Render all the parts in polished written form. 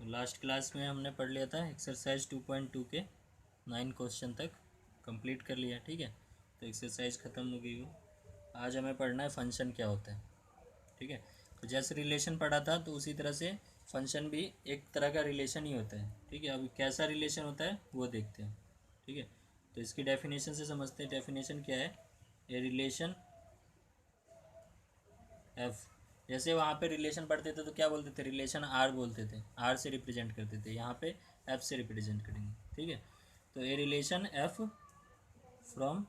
तो last class में हमने पढ़ लिया था एक्सरसाइज 2.2 के 9 क्वेश्चन तक कंप्लीट कर लिया। ठीक है, तो एक्सरसाइज ख़त्म हो गई हो। आज हमें पढ़ना है फंक्शन क्या होता है। ठीक है, तो जैसे रिलेशन पढ़ा था तो उसी तरह से फंक्शन भी एक तरह का रिलेशन ही होता है। ठीक है, अभी कैसा रिलेशन होता है वो देखते हैं। ठीक है, तो इसकी डेफिनेशन से समझते हैं। डेफिनेशन क्या है? ए रिलेशन एफ। जैसे वहाँ पे रिलेशन पढ़ते थे तो क्या बोलते थे? रिलेशन आर बोलते थे, आर से रिप्रेजेंट करते थे। यहाँ पे एफ से रिप्रेजेंट करेंगे। ठीक है, तो a relation F from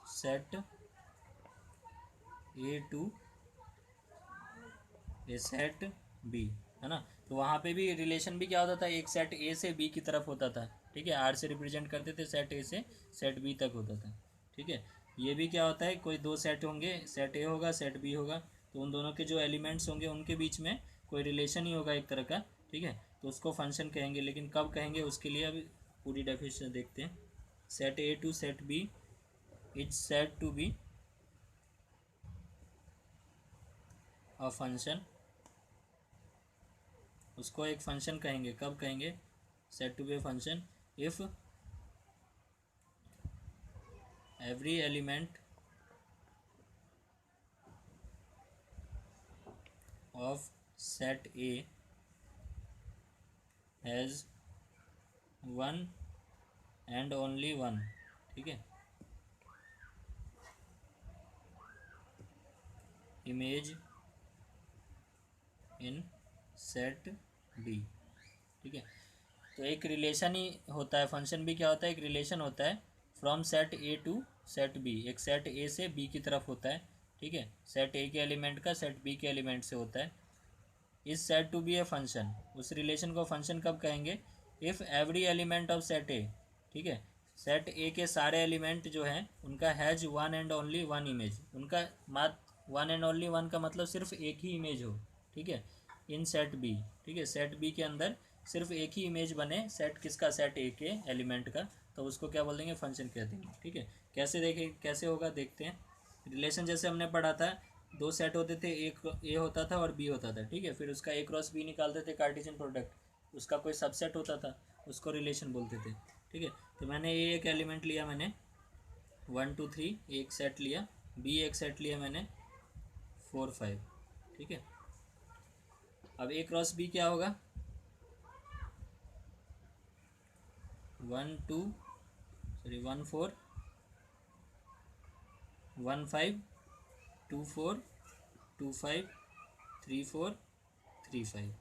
set A to a set B, है ना। तो वहाँ पे भी रिलेशन भी क्या होता था? एक सेट ए से बी की तरफ होता था। ठीक है, आर से रिप्रेजेंट करते थे, सेट ए से सेट बी तक होता था। ठीक है, ये भी क्या होता है? कोई दो सेट होंगे, सेट ए होगा, सेट बी होगा, तो उन दोनों के जो एलिमेंट्स होंगे उनके बीच में कोई रिलेशन ही होगा एक तरह का। ठीक है, तो उसको फंक्शन कहेंगे। लेकिन कब कहेंगे उसके लिए अभी पूरी डेफिनेशन देखते हैं। Set A to set B is set to be a function. उसको एक फंक्शन कहेंगे। कब कहेंगे? Set to be a function if every element of set A has one and only one. ठीक है, इमेज इन सेट बी। ठीक है, तो एक रिलेशन ही होता है। फंक्शन भी क्या होता है? एक रिलेशन होता है from set A to set B. एक सेट ए से बी की तरफ होता है। ठीक है, सेट ए के एलिमेंट का सेट बी के एलिमेंट से होता है। इस set to be a function, उस रिलेशन को फंक्शन कब कहेंगे? If every element of set A. ठीक है, सेट ए के सारे एलिमेंट जो हैं उनका has one and only one image. उनका मात्र वन एंड ओनली वन का मतलब सिर्फ एक ही इमेज हो। ठीक है, इन सेट बी। ठीक है, सेट बी के अंदर सिर्फ एक ही इमेज बने। सेट किसका? सेट ए के एलिमेंट का। तो उसको क्या बोल देंगे? फंक्शन कह देंगे। ठीक है, कैसे देखें, कैसे होगा देखते हैं। रिलेशन जैसे हमने पढ़ा था, दो सेट होते थे, एक ए होता था और बी होता था। ठीक है, फिर उसका ए क्रॉस बी निकालते थे कार्टेशियन प्रोडक्ट। उसका कोई सबसेट होता था, उसको रिलेशन बोलते थे। ठीक है, तो मैंने ए एक एलिमेंट लिया, मैंने 1 2 3 एक सेट लिया। बी एक सेट लिया मैंने 4 5। ठीक है, अब ए क्रॉस बी क्या होगा? 1 4 1 5 2 4 2 5 3 4 3 5।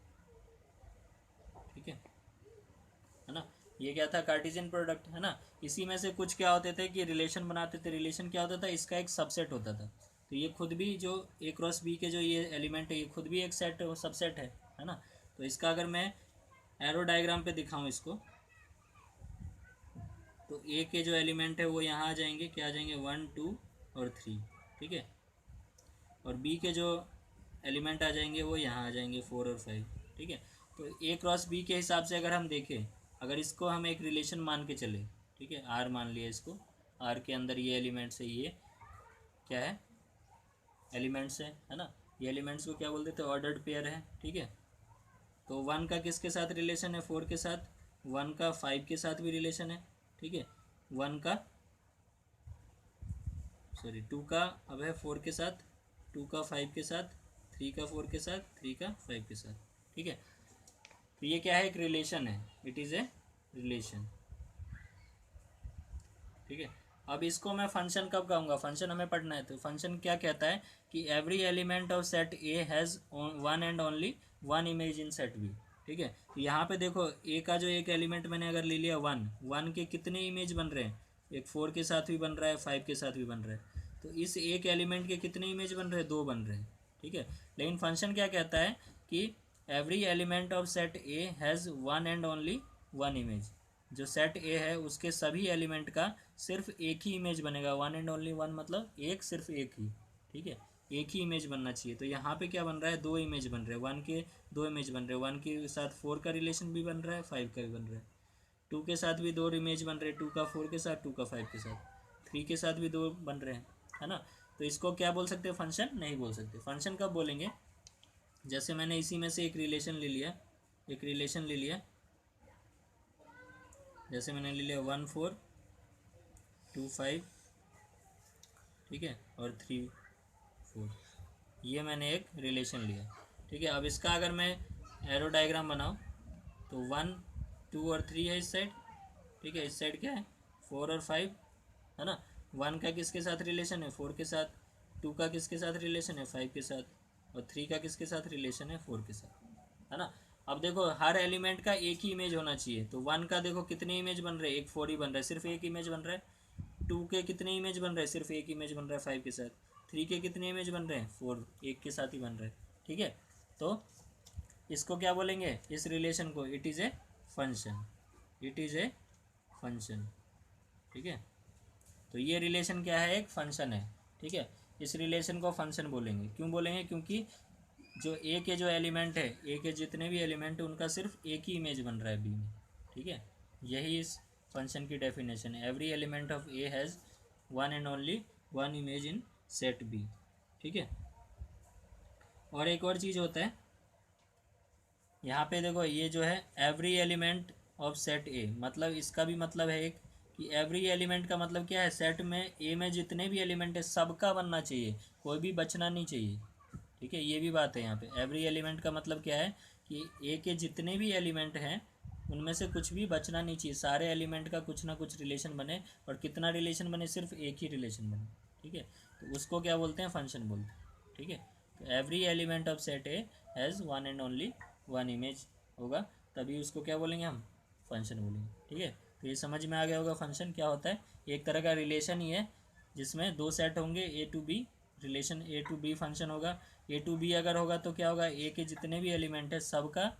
ठीक है ना। ये क्या था? कार्टेशियन प्रोडक्ट, है ना। इसी में से कुछ क्या होते थे कि रिलेशन बनाते थे। रिलेशन क्या होता था? इसका एक सबसेट होता था। तो ये खुद भी जो ए क्रॉस बी के जो ये एलिमेंट है, ये खुद भी एक सेट सबसेट है ना। तो इसका अगर मैं एरो डायग्राम पे दिखाऊं इसको, तो ए के जो एलिमेंट है वो यहाँ आ जाएंगे। क्या आ जाएंगे? 1 2 और 3। ठीक है, और बी के जो एलिमेंट आ जाएंगे वो यहाँ आ जाएंगे 4 और 5। ठीक है, तो ए क्रॉस बी के हिसाब से अगर हम देखें, अगर इसको हम एक रिलेशन मान के चले, ठीक है, आर मान लिया इसको। आर के अंदर ये एलिमेंट्स है, ये क्या है? एलिमेंट्स है ना। ये एलिमेंट्स को क्या बोलते थे? ऑर्डर्ड पेयर है। ठीक है, तो 1 का किसके साथ रिलेशन है? 4 के साथ। 1 का 5 के साथ भी रिलेशन है। ठीक है, 1 का, सॉरी 2 का अब है 4 के साथ, 2 का 5 के साथ, 3 का 4 के साथ, 3 का 5 के साथ। ठीक है, तो ये क्या है? एक रिलेशन है। It is a relation. ठीक है, अब इसको मैं फंक्शन कब कहूँगा? फंक्शन हमें पढ़ना है, तो फंक्शन क्या कहता है कि every element of set A has one and only one image in set B. ठीक है, तो यहाँ पे देखो, ए का जो एक एलिमेंट मैंने अगर ले लिया 1, 1 के कितने इमेज बन रहे हैं? एक 4 के साथ भी बन रहा है, 5 के साथ भी बन रहा है। तो इस एक एलिमेंट के कितने इमेज बन रहे हैं? 2 बन रहे हैं। ठीक है, लेकिन फंक्शन क्या कहता है कि every element of set A has one and only one image. जो सेट ए है उसके सभी एलिमेंट का सिर्फ एक ही इमेज बनेगा। वन एंड ओनली वन मतलब एक, सिर्फ एक ही। ठीक है, एक ही इमेज बनना चाहिए। तो यहाँ पे क्या बन रहा है? 2 इमेज बन रहे हैं। 1 के 2 इमेज बन रहे हैं। 1 के साथ 4 का रिलेशन भी बन रहा है, 5 का भी बन रहा है। 2 के साथ भी 2 इमेज बन रहे हैं, 2 का 4 के साथ, 2 का 5 के साथ। 3 के साथ भी 2 बन रहे हैं, है ना। तो इसको क्या बोल सकते हैं? फंक्शन नहीं बोल सकते। फंक्शन कब बोलेंगे? जैसे मैंने इसी में से एक रिलेशन ले लिया, एक रिलेशन ले लिया, जैसे मैंने ले लिया 1 4 2 5, ठीक है, और 3 4, ये मैंने एक रिलेशन लिया, ठीक है। अब इसका अगर मैं एरो डायग्राम बनाऊँ तो 1 2 और 3 है इस साइड, ठीक है, इस साइड क्या है 4 और 5 है ना। 1 का किसके साथ रिलेशन है 4 के साथ, 2 का किसके साथ रिलेशन है 5 के साथ, और 3 का किसके साथ रिलेशन है 4 के साथ, है ना। अब देखो हर एलिमेंट का एक ही इमेज होना चाहिए, तो 1 का देखो कितने इमेज बन रहे हैं, एक 4 ही बन रहा है, सिर्फ एक इमेज बन रहा है। 2 के कितने इमेज बन रहे हैं, सिर्फ एक इमेज बन रहा है 5 के साथ। 3 के कितने इमेज बन रहे हैं 4, एक के साथ ही बन रहे हैं, ठीक है। तो इसको क्या बोलेंगे, इस रिलेशन को it is a function, it is a function, ठीक है। तो ये रिलेशन क्या है, एक फंक्शन है, ठीक है। इस रिलेशन को फंक्शन बोलेंगे, क्यों बोलेंगे, क्योंकि जो ए के जो एलिमेंट है, ए के जितने भी एलिमेंट है उनका सिर्फ एक ही इमेज बन रहा है बी में, ठीक है। यही इस फंक्शन की डेफिनेशन है, every element of A has one and only one image in set B, ठीक है। और एक और चीज़ होता है यहाँ पे, देखो ये जो है एवरी एलिमेंट ऑफ सेट ए, मतलब इसका भी मतलब है एक कि एवरी एलिमेंट का मतलब क्या है, सेट में ए में जितने भी एलिमेंट है सबका बनना चाहिए, कोई भी बचना नहीं चाहिए, ठीक है। ये भी बात है यहाँ पे, एवरी एलिमेंट का मतलब क्या है कि ए के जितने भी एलिमेंट हैं उनमें से कुछ भी बचना नहीं चाहिए, सारे एलिमेंट का कुछ ना कुछ रिलेशन बने, और कितना रिलेशन बने, सिर्फ एक ही रिलेशन बने, ठीक है। तो उसको क्या बोलते हैं, फंक्शन बोलते हैं, ठीक है। तो every element of set A has one and only one image होगा, तभी उसको क्या बोलेंगे हम, फंक्शन बोलेंगे, ठीक है। तो ये समझ में आ गया होगा फंक्शन क्या होता है, एक तरह का रिलेशन ही है जिसमें दो सेट होंगे A to B, relation A to B function होगा। ए टू बी अगर होगा तो क्या होगा, ए के जितने भी एलिमेंट है सबका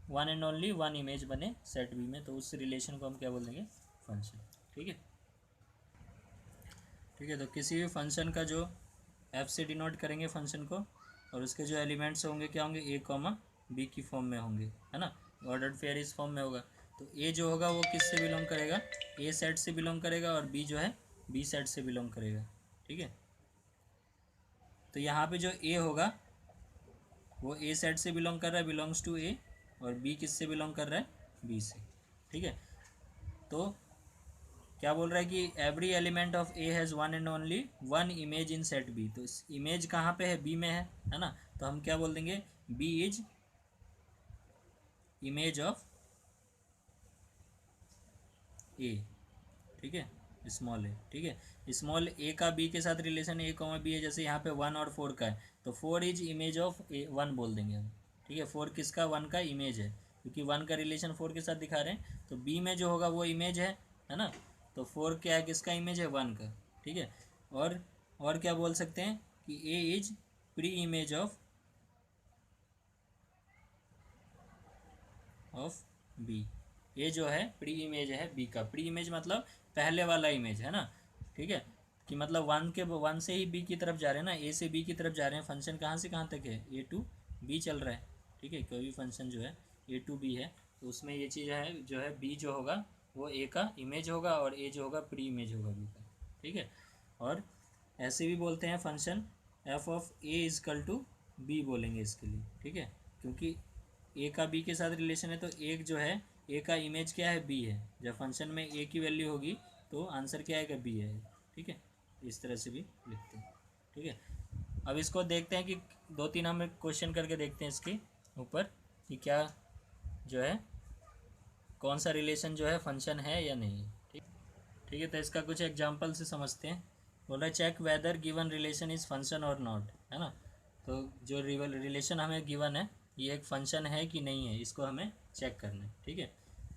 one and only one image बने सेट बी में, तो उस रिलेशन को हम क्या बोल देंगे, फंक्शन, ठीक है। ठीक है, तो किसी भी फंक्शन का जो एफ से डिनोट करेंगे फंक्शन को, और उसके जो एलिमेंट्स होंगे क्या होंगे, ए कॉमा बी की फॉर्म में होंगे, है ना, ऑर्डर्ड पेयर इस फॉर्म में होगा। तो ए जो होगा वो किस से बिलोंग करेगा, ए सेट से बिलोंग करेगा, और बी जो है बी सेट से बिलोंग करेगा, ठीक है। तो यहाँ पे जो ए होगा वो ए सेट से बिलोंग कर रहा है, बिलोंग्स टू ए, और बी किस से बिलोंग कर रहा है, बी से, ठीक है। तो क्या बोल रहा है कि every element of A has one and only one image in set B, तो इस इमेज कहाँ पे है, बी में है ना। तो हम क्या बोल देंगे, बी इज इमेज ऑफ ए, ठीक है, स्मॉल ए, ठीक है। स्मॉल ए का बी के साथ रिलेशन ए कॉमा बी है, जैसे यहाँ पे 1 और 4 का है, तो 4 इज इमेज ऑफ ए 1 बोल देंगे हम, ठीक है। 4 किसका, 1 का इमेज है, क्योंकि 1 का रिलेशन 4 के साथ दिखा रहे हैं, तो बी में जो होगा वो इमेज है ना। तो 4 क्या है, किसका इमेज है, 1 का, ठीक है। और क्या बोल सकते हैं कि A is pre image of B, ये जो है प्री इमेज है बी का, प्री इमेज मतलब पहले वाला इमेज है ना, ठीक है। कि मतलब 1 से ही बी की तरफ जा रहे हैं ना, ए से बी की तरफ जा रहे हैं, फंक्शन कहाँ से कहाँ तक है, ए टू बी चल रहा है, ठीक है। कोई भी फंक्शन जो है ए टू बी है, तो उसमें ये चीज़ है जो है बी जो होगा वो ए का इमेज होगा, और ए जो होगा प्री इमेज होगा बी का, ठीक है। और ऐसे भी बोलते हैं function F of A equal to B बोलेंगे इसके लिए, ठीक है, क्योंकि ए का बी के साथ रिलेशन है, तो एक जो है ए का इमेज क्या है, बी है, जब फंक्शन में ए की वैल्यू होगी तो आंसर क्या आएगा, बी है, ठीक है। इस तरह से भी लिखते हैं, ठीक है। अब इसको देखते हैं कि 2-3 हम क्वेश्चन करके देखते हैं इसके ऊपर कि क्या जो है कौन सा रिलेशन जो है फंक्शन है या नहीं, ठीक, ठीक है। तो इसका कुछ एग्जांपल से समझते हैं। बोल रहा है check whether given relation is function और नॉट, है ना। तो जो रिलेशन हमें गिवन है ये एक फंक्शन है कि नहीं है, इसको हमें चेक करना है, ठीक है।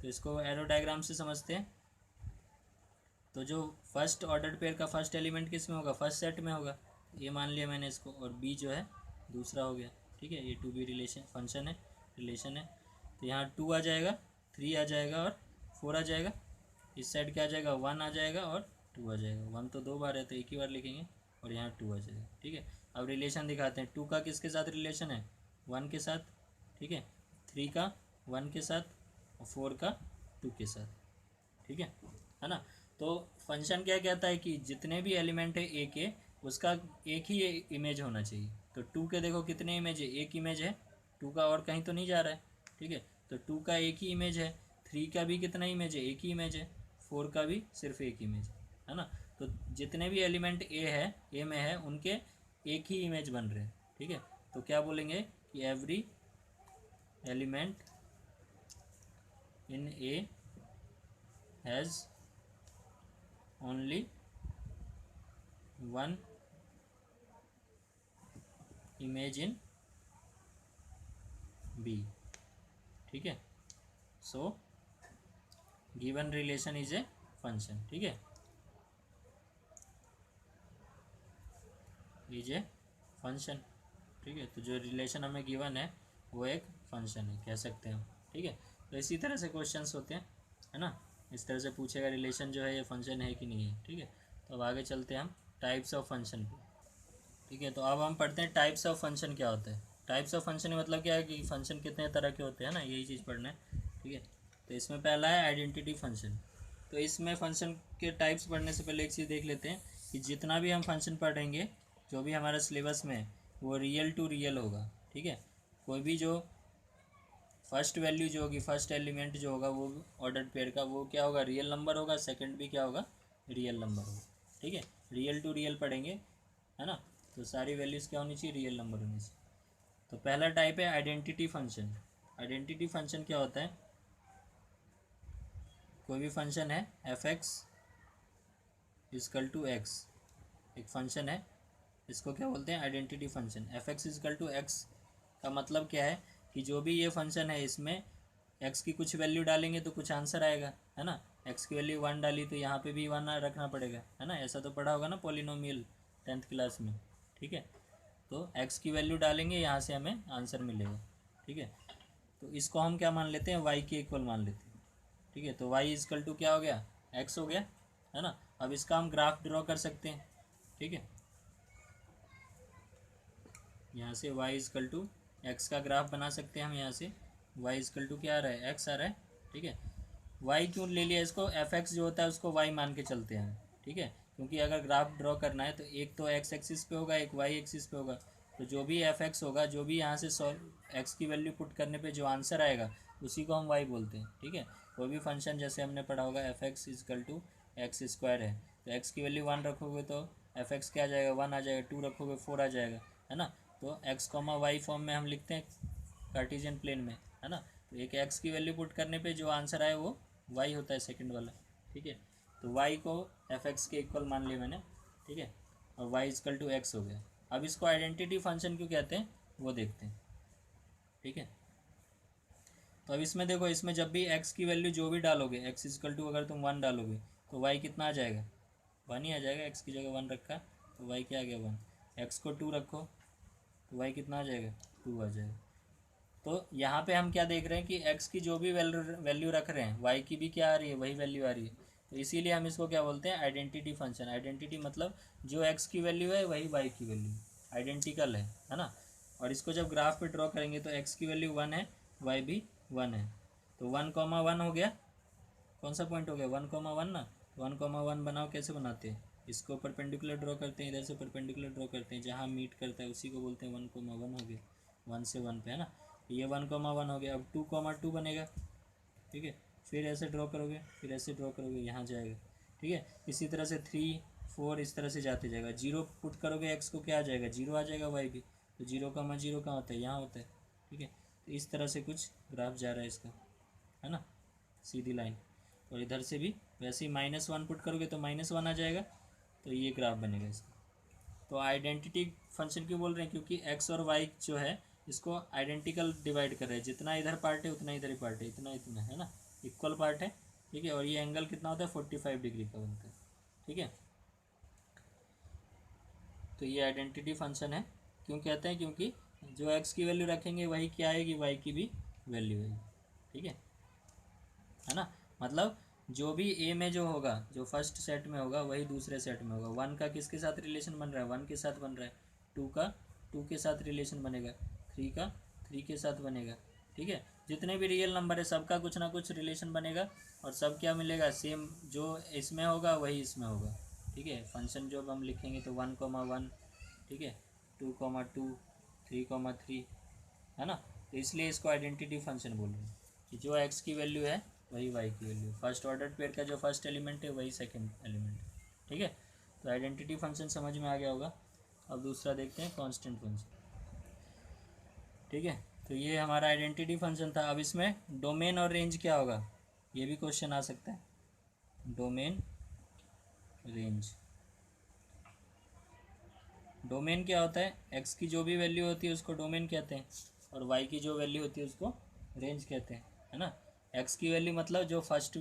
तो इसको एरो डायग्राम से समझते हैं। तो जो फर्स्ट ऑर्डर्ड पेयर का फर्स्ट एलिमेंट किस में होगा, फर्स्ट सेट में होगा, ये मान लिया मैंने इसको, और बी जो है दूसरा हो गया, ठीक है। ये टू बी रिलेशन फंक्शन है, रिलेशन है। तो यहाँ 2 आ जाएगा, 3 आ जाएगा, और 4 आ जाएगा। इस साइड क्या आ जाएगा, 1 आ जाएगा, और 2 आ जाएगा। 1 तो 2 बार है तो एक ही बार लिखेंगे, और यहाँ 2 आ जाएगा, ठीक है। अब रिलेशन दिखाते हैं, 2 का किसके साथ रिलेशन है, 1 के साथ, ठीक है। 3 का 1 के साथ, और 4 का 2 के साथ, ठीक है ना। तो फंक्शन क्या कहता है कि जितने भी एलिमेंट है ए के, उसका एक ही इमेज होना चाहिए। तो 2 के देखो कितने इमेज है, एक इमेज है 2 का, और कहीं तो नहीं जा रहा है, ठीक है। तो 2 का एक ही इमेज है, 3 का भी कितना इमेज है, एक ही इमेज है, 4 का भी सिर्फ एक इमेज है ना। तो जितने भी एलिमेंट ए में है उनके एक ही इमेज बन रहे हैं, ठीक है। तो क्या बोलेंगे कि every element in A has only one image in B, ठीक है। So given relation is a function, ठीक है, इज ए फंक्शन, ठीक है। तो जो रिलेशन हमें गिवन है वो एक फंक्शन है, कह सकते हैं हम, ठीक है। तो इसी तरह से क्वेश्चंस होते हैं, है ना। इस तरह से पूछेगा रिलेशन जो है ये फंक्शन है कि नहीं है, ठीक है। तो अब आगे चलते हैं हम टाइप्स ऑफ फंक्शन पे, ठीक है। तो अब हम पढ़ते हैं टाइप्स ऑफ फंक्शन क्या होता है। टाइप्स ऑफ फंक्शन मतलब क्या है कि फंक्शन कितने तरह के होते हैं ना, यही चीज़ पढ़ना है, ठीक है। तो इसमें पहला है आइडेंटिटी फंक्शन। तो इसमें फंक्शन के टाइप्स पढ़ने से पहले एक चीज़ देख लेते हैं कि जितना भी हम फंक्शन पढ़ेंगे, जो भी हमारा सिलेबस में है, वो रियल टू रियल होगा, ठीक है। कोई भी जो फर्स्ट वैल्यू जो होगी, फर्स्ट एलिमेंट जो होगा वो ऑर्डर्ड पेयर का, वो क्या होगा, रियल नंबर होगा। सेकंड भी क्या होगा, रियल नंबर होगा, ठीक है। रियल टू रियल पढ़ेंगे, है ना। तो सारी वैल्यूज़ क्या होनी चाहिए, रियल नंबर होनी चाहिए। तो पहला टाइप है आइडेंटिटी फंक्शन। आइडेंटिटी फंक्शन क्या होता है, कोई भी फंक्शन है F x is equal to X, एक फंक्शन है, इसको क्या बोलते हैं, identity function. F x is equal to X का मतलब क्या है कि जो भी ये फंक्शन है इसमें एक्स की कुछ वैल्यू डालेंगे तो कुछ आंसर आएगा, है ना। एक्स की वैल्यू 1 डाली तो यहाँ पे भी 1 रखना पड़ेगा, है ना। ऐसा तो पढ़ा होगा ना पॉलिनोमियल 10th क्लास में, ठीक है। तो एक्स की वैल्यू डालेंगे, यहाँ से हमें आंसर मिलेगा, ठीक है। तो इसको हम क्या मान लेते हैं, वाई के इक्वल मान लेते हैं, ठीक है। तो वाई इजकल टू क्या हो गया, एक्स हो गया, है ना। अब इसका हम ग्राफ ड्रॉ कर सकते हैं, ठीक है। यहाँ से y इजकल टू एक्स का ग्राफ बना सकते हैं हम। यहाँ से y इजकल टू क्या आ रहा है, x आ रहा है, ठीक है। y क्यों ले लिया, इसको एफ एक्स जो होता है उसको y मान के चलते हैं, ठीक है। क्योंकि अगर ग्राफ ड्रॉ करना है तो एक तो x एक्सिस पे होगा, एक y एक्सिस पे होगा। तो जो भी एफ एक्स होगा, जो भी यहाँ से एक्स की वैल्यू पुट करने पे जो आंसर आएगा उसी को हम y बोलते हैं, ठीक है। कोई भी फंक्शन जैसे हमने पढ़ा होगा F x is equal to X square है, तो x की वैल्यू 1 रखोगे तो एफ एक्स क्या आ जाएगा, 1 आ जाएगा। 2 रखोगे 4 आ जाएगा, है ना। तो एक्स कॉमा वाई फॉर्म में हम लिखते हैं कार्टेशियन प्लेन में, है ना। तो एक एक्स की वैल्यू पुट करने पे जो आंसर आए वो वाई होता है, सेकंड वाला, ठीक है। तो वाई को एफ एक्स के इक्वल मान लिया मैंने, ठीक है। और वाई इजकल टू एक्स हो गया। अब इसको आइडेंटिटी फंक्शन क्यों कहते हैं वो देखते हैं, ठीक है। तो अब इसमें देखो, इसमें जब भी एक्स की वैल्यू जो भी डालोगे, एक्स इजकल टू अगर तुम 1 डालोगे तो वाई कितना आ जाएगा, 1 ही आ जाएगा। एक्स की जगह 1 रखा तो वाई क्या आ गया, 1। एक्स को 2 रखो तो वाई कितना आ जाएगा, 2 आ जाएगा। तो यहाँ पे हम क्या देख रहे हैं कि x की जो भी वैल्यू रख रहे हैं, y की भी क्या आ रही है, वही वैल्यू आ रही है। तो इसीलिए हम इसको क्या बोलते हैं, आइडेंटिटी फंक्शन। आइडेंटिटी मतलब जो x की वैल्यू है वही y की वैल्यू आइडेंटिकल है ना। और इसको जब ग्राफ पे ड्रॉ करेंगे तो x की वैल्यू 1 है, y भी 1 है। तो 1,1 हो गया, कौन सा पॉइंट हो गया, 1,1 ना। 1,1 बनाओ, कैसे बनाते हैं, इसको परपेंडिकुलर ड्रॉ करते हैं, इधर से परपेंडिकुलर ड्रॉ करते हैं, जहाँ मीट करता है उसी को बोलते हैं 1,1 हो गया। 1 से 1 पे, है ना। ये 1,1 हो गया। अब 2,2 बनेगा, ठीक है। फिर ऐसे ड्रॉ करोगे, फिर ऐसे ड्रॉ करोगे, यहाँ जाएगा, ठीक है। इसी तरह से 3, 4 इस तरह से जाते जाएगा। 0 पुट करोगे एक्स को, क्या आ जाएगा, 0 आ जाएगा। वाई भी तो 0,0 कहाँ होता है, यहाँ होता है, ठीक है। तो इस तरह से कुछ ग्राफ जा रहा है इसका, है ना, सीधी लाइन। और इधर से भी वैसे ही -1 पुट करोगे तो -1 आ जाएगा। तो ये ग्राफ बनेगा इसका। तो आइडेंटिटी फंक्शन क्यों बोल रहे हैं, क्योंकि एक्स और वाई जो है इसको आइडेंटिकल डिवाइड कर रहे हैं। जितना इधर पार्ट है उतना इधर ही पार्ट है, इतना इतना, है ना, इक्वल पार्ट है, ठीक है। और ये एंगल कितना होता है, 45 डिग्री का बनता है, ठीक है। तो ये आइडेंटिटी फंक्शन है। क्यों कहते हैं, क्योंकि जो एक्स की वैल्यू रखेंगे वही क्या आएगी, वाई की भी वैल्यू आएगी, ठीक है ना। मतलब जो भी ए में जो होगा, जो फर्स्ट सेट में होगा वही दूसरे सेट में होगा। 1 का किसके साथ रिलेशन बन रहा है, 1 के साथ बन रहा है। 2 का 2 के साथ रिलेशन बनेगा। 3 का 3 के साथ बनेगा, ठीक है। जितने भी रियल नंबर है सबका कुछ ना कुछ रिलेशन बनेगा। और सब क्या मिलेगा, सेम जो इसमें होगा वही इसमें होगा, ठीक है। फंक्शन जो हम लिखेंगे तो 1,1, ठीक है, 2,2, 3,3, है ना। तो इसलिए इसको आइडेंटिटी फंक्शन बोल रहे हैं, कि जो एक्स की वैल्यू है वही वाई की वैल्यू, फर्स्ट ऑर्डर पेयर का जो फर्स्ट एलिमेंट है वही सेकंड एलिमेंट है। ठीक है, तो आइडेंटिटी फंक्शन समझ में आ गया होगा। अब दूसरा देखते हैं कांस्टेंट फंक्शन। ठीक है, तो ये हमारा आइडेंटिटी फंक्शन था। अब इसमें डोमेन और रेंज क्या होगा, ये भी क्वेश्चन आ सकता है। डोमेन रेंज, डोमेन क्या होता है, एक्स की जो भी वैल्यू होती है उसको डोमेन कहते हैं, और वाई की जो वैल्यू होती है उसको रेंज कहते हैं, है ना। एक्स की वैल्यू मतलब जो फर्स्ट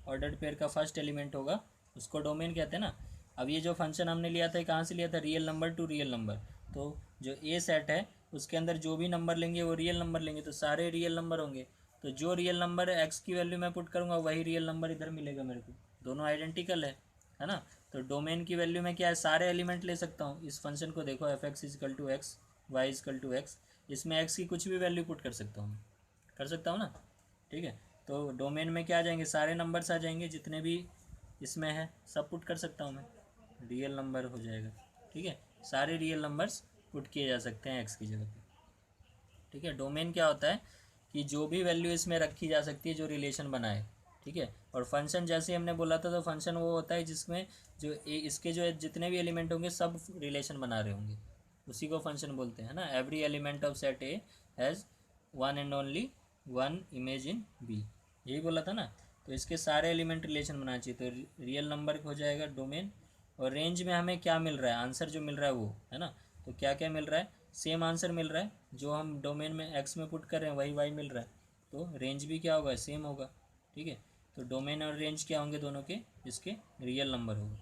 ऑर्डर पेयर का फर्स्ट एलिमेंट होगा उसको डोमेन कहते हैं ना। अब ये जो फंक्शन हमने लिया था कहाँ से लिया था, real number two real number. तो जो ए सेट है उसके अंदर जो भी नंबर लेंगे वो रियल नंबर लेंगे, तो सारे रियल नंबर होंगे। तो जो रियल नंबर एक्स की वैल्यू मैं पुट करूँगा वही रियल नंबर इधर मिलेगा मेरे को, दोनों आइडेंटिकल है ना। तो डोमेन की वैल्यू में क्या है, सारे एलिमेंट ले सकता हूँ। इस फंक्शन को देखो, F x is equal to X, Y is equal to X, इसमें एक्स की कुछ भी वैल्यू पुट कर सकता हूँ, कर सकता हूँ ना। ठीक है, तो डोमेन में क्या आ जाएंगे, सारे नंबर्स आ जाएंगे जितने भी इसमें है, सब पुट कर सकता हूँ मैं, रियल नंबर हो जाएगा। ठीक है, सारे रियल नंबर्स पुट किए जा सकते हैं एक्स की जगह पे। ठीक है, डोमेन क्या होता है कि जो भी वैल्यू इसमें रखी जा सकती है जो रिलेशन बनाए। ठीक है, और फंक्शन जैसे हमने बोला था, तो फंक्शन वो होता है जिसमें जो इसके जो जितने भी एलिमेंट होंगे सब रिलेशन बना रहे होंगे, उसी को फंक्शन बोलते हैं ना। Every element of set A has one and only one image in B, यही बोला था ना। तो इसके सारे एलिमेंट रिलेशन बनाना चाहिए, तो रियल नंबर हो जाएगा डोमेन। और रेंज में हमें क्या मिल रहा है, आंसर जो मिल रहा है वो, है ना। तो क्या क्या मिल रहा है, सेम आंसर मिल रहा है, जो हम डोमेन में एक्स में पुट कर रहे हैं वही वाई मिल रहा है, तो रेंज भी क्या होगा, सेम होगा। ठीक है, तो डोमेन और रेंज क्या होंगे दोनों के, इसके रियल नंबर होगा।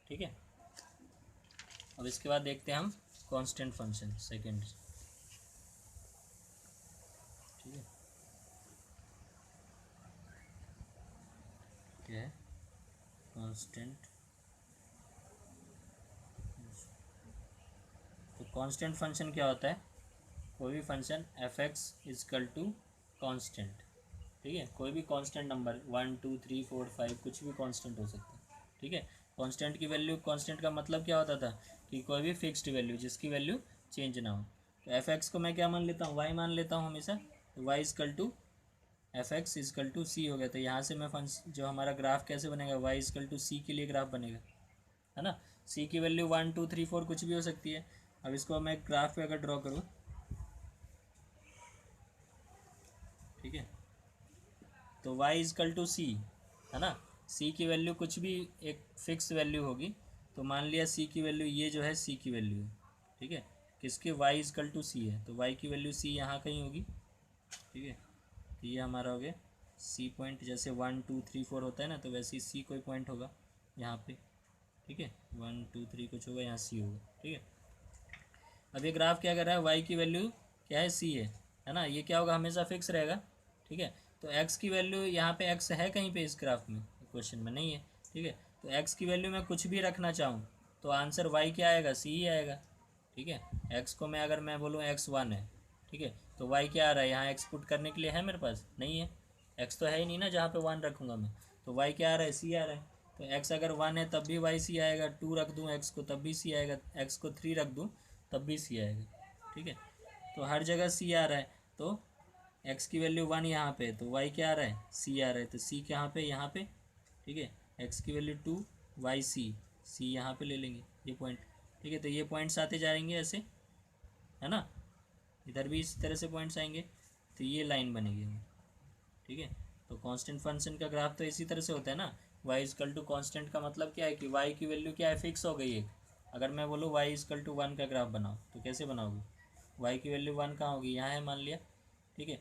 ठीक है, अब इसके बाद देखते हैं हम कांस्टेंट फंक्शन सेकेंड। ठीक है, क्या है कांस्टेंट। तो कांस्टेंट फंक्शन क्या होता है, कोई भी function F x is equal to constant. ठीक है, कोई भी कांस्टेंट नंबर 1 2 3 4 5 कुछ भी कांस्टेंट हो सकता है। ठीक है, कांस्टेंट की वैल्यू, कांस्टेंट का मतलब क्या होता था कि कोई भी फिक्स्ड वैल्यू जिसकी वैल्यू चेंज ना हो। तो एफ एक्स को मैं क्या मान लेता हूँ, वाई मान लेता हूँ हमेशा। तो y is equal to f x is equal to c हो गया। तो यहाँ से मैं जो हमारा ग्राफ कैसे बनेगा, वाई इजकल टू सी के लिए ग्राफ बनेगा, है ना। सी की वैल्यू 1 2 3 4 कुछ भी हो सकती है। अब इसको मैं ग्राफ पे अगर ड्रॉ करूँ, ठीक है, तो y इजकल टू सी, है ना। c की वैल्यू कुछ भी एक फिक्स वैल्यू होगी, तो मान लिया c की वैल्यू ये जो है c की वैल्यू है। ठीक है, किसके, y इजकल टू सी है, तो y की वैल्यू c यहाँ कहीं होगी। ठीक है, तो ये हमारा हो गया c पॉइंट, जैसे 1 2 3 4 होता है ना, तो वैसे ही c कोई पॉइंट होगा यहाँ पे। ठीक है, 1 2 3 कुछ होगा, यहाँ c होगा। ठीक है, अब ये ग्राफ क्या कर रहा है, y की वैल्यू क्या है, c है ना, ये क्या होगा, हमेशा फिक्स रहेगा। ठीक है, तो x की वैल्यू यहाँ पे x है कहीं पे इस ग्राफ में, क्वेश्चन में नहीं है। ठीक है, तो x की वैल्यू मैं कुछ भी रखना चाहूँ तो आंसर y क्या आएगा, c ही आएगा। ठीक है, x को मैं अगर मैं बोलूँ x1 है, ठीक है, तो y क्या आ रहा है, यहाँ x पुट करने के लिए है मेरे पास, नहीं है, x तो है ही नहीं ना जहाँ पे 1 रखूँगा मैं, तो y क्या आ रहा है, c आ रहा है। तो x अगर 1 है तब भी y c आएगा, 2 रख दूँ x को तब भी c आएगा, x को 3 रख दूँ तब भी c आएगा। ठीक है, तो हर जगह c आ रहा है, तो x की वैल्यू 1 यहाँ पे, तो y क्या आ रहा है, c आ रहा है, तो c कहाँ पे, यहाँ पे। ठीक है, x की वैल्यू 2, y c यहाँ पे ले लेंगे ये पॉइंट। ठीक है, तो ये पॉइंट्स आते जाएंगे ऐसे, है ना, इधर भी इस तरह से पॉइंट्स आएंगे, तो ये लाइन बनेगी। ठीक है, तो कांस्टेंट फंक्शन का ग्राफ तो इसी तरह से होता है ना। y इजकल टू कांस्टेंट का मतलब क्या है कि y की वैल्यू क्या है, फिक्स हो गई है। अगर मैं बोलूँ y इजकल टू 1 का ग्राफ बनाओ, तो कैसे बनाओगे, y की वैल्यू 1 कहाँ होगी, यहाँ है मान लिया। ठीक है,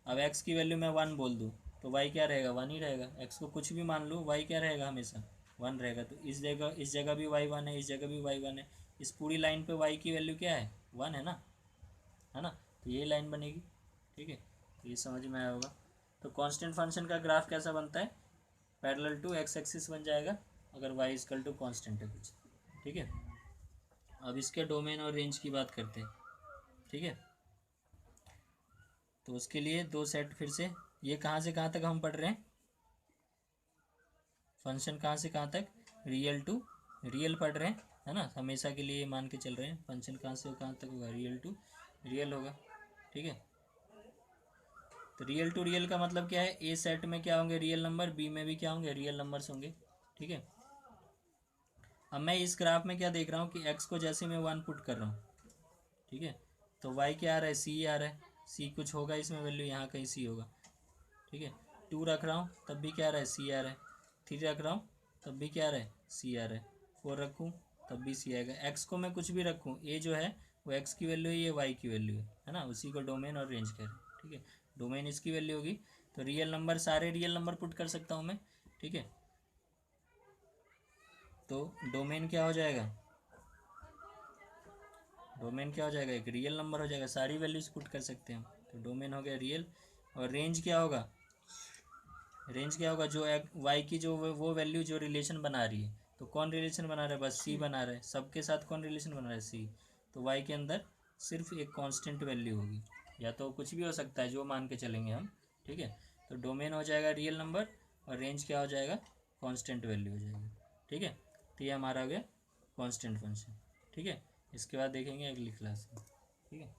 अब x की वैल्यू मैं 1 बोल दूँ तो y क्या रहेगा, 1 ही रहेगा। x को कुछ भी मान लूँ, y क्या रहेगा, हमेशा 1 रहेगा। तो इस जगह भी y 1 है, इस जगह भी y 1 है, इस पूरी लाइन पे y की वैल्यू क्या है, 1 है ना, है ना, तो ये लाइन बनेगी। ठीक है, तो ये समझ में आया होगा। तो कांस्टेंट फंक्शन का ग्राफ कैसा बनता है, पैरेलल टू एक्स एक्सिस बन जाएगा अगर y इजकल टू कांस्टेंट है कुछ। ठीक है, अब इसके डोमेन और रेंज की बात करते हैं। ठीक है, तो उसके लिए दो सेट फिर से, ये कहाँ से कहाँ तक हम पढ़ रहे हैं, फंक्शन कहाँ से कहाँ तक, रियल टू रियल पढ़ रहे हैं, है ना, हमेशा के लिए मान के चल रहे हैं। फंक्शन कहाँ से कहाँ तक होगा, रियल टू रियल होगा। ठीक है, तो रियल टू रियल का मतलब क्या है, ए सेट में क्या होंगे रियल नंबर, बी में भी क्या होंगे रियल नंबर्स होंगे, ठीक है। अब मैं इस ग्राफ में क्या देख रहा हूँ कि एक्स को जैसे मैं 1 पुट कर रहा हूँ, ठीक है, तो वाई क्या आ रहा है, सी आ रहा है, सी कुछ होगा इसमें वैल्यू, यहाँ कहीं सी होगा, ठीक है। 2 रख रहा हूँ तब भी क्या आ रहा है, सी आ रहा है। 3 रख रहा हूँ तब भी क्या आ रहा है, सी आ रहा है। 4 रखूँ तब भी सी आएगा। एक्स को मैं कुछ भी रखूँ, ए जो है वो एक्स की वैल्यू है, ये वाई की वैल्यू है ना, उसी को डोमेन और रेंज कह रहे हैं, ठीक है। डोमेन इसकी वैल्यू होगी, तो रियल नंबर, सारे रियल नंबर पुट कर सकता हूँ मैं, ठीक है। तो डोमेन क्या हो जाएगा, डोमेन क्या हो जाएगा, एक रियल नंबर हो जाएगा, सारी वैल्यूज पुट कर सकते हैं हम, तो डोमेन हो गया रियल। और रेंज क्या होगा, रेंज क्या होगा, जो वाई की जो वो वैल्यू जो रिलेशन बना रही है, तो कौन रिलेशन बना रहा है, बस सी बना रहा है, सबके साथ कौन रिलेशन बना रहा है, सी। तो वाई के अंदर सिर्फ एक कांस्टेंट वैल्यू होगी, या तो कुछ भी हो सकता है जो मान के चलेंगे हम, ठीक है। तो डोमेन हो जाएगा रियल नंबर और रेंज क्या हो जाएगा, कांस्टेंट वैल्यू हो जाएगी, ठीक है। तो ये हमारा हो गया कांस्टेंट फंक्शन, ठीक है। इसके बाद देखेंगे अगली क्लास में, ठीक है।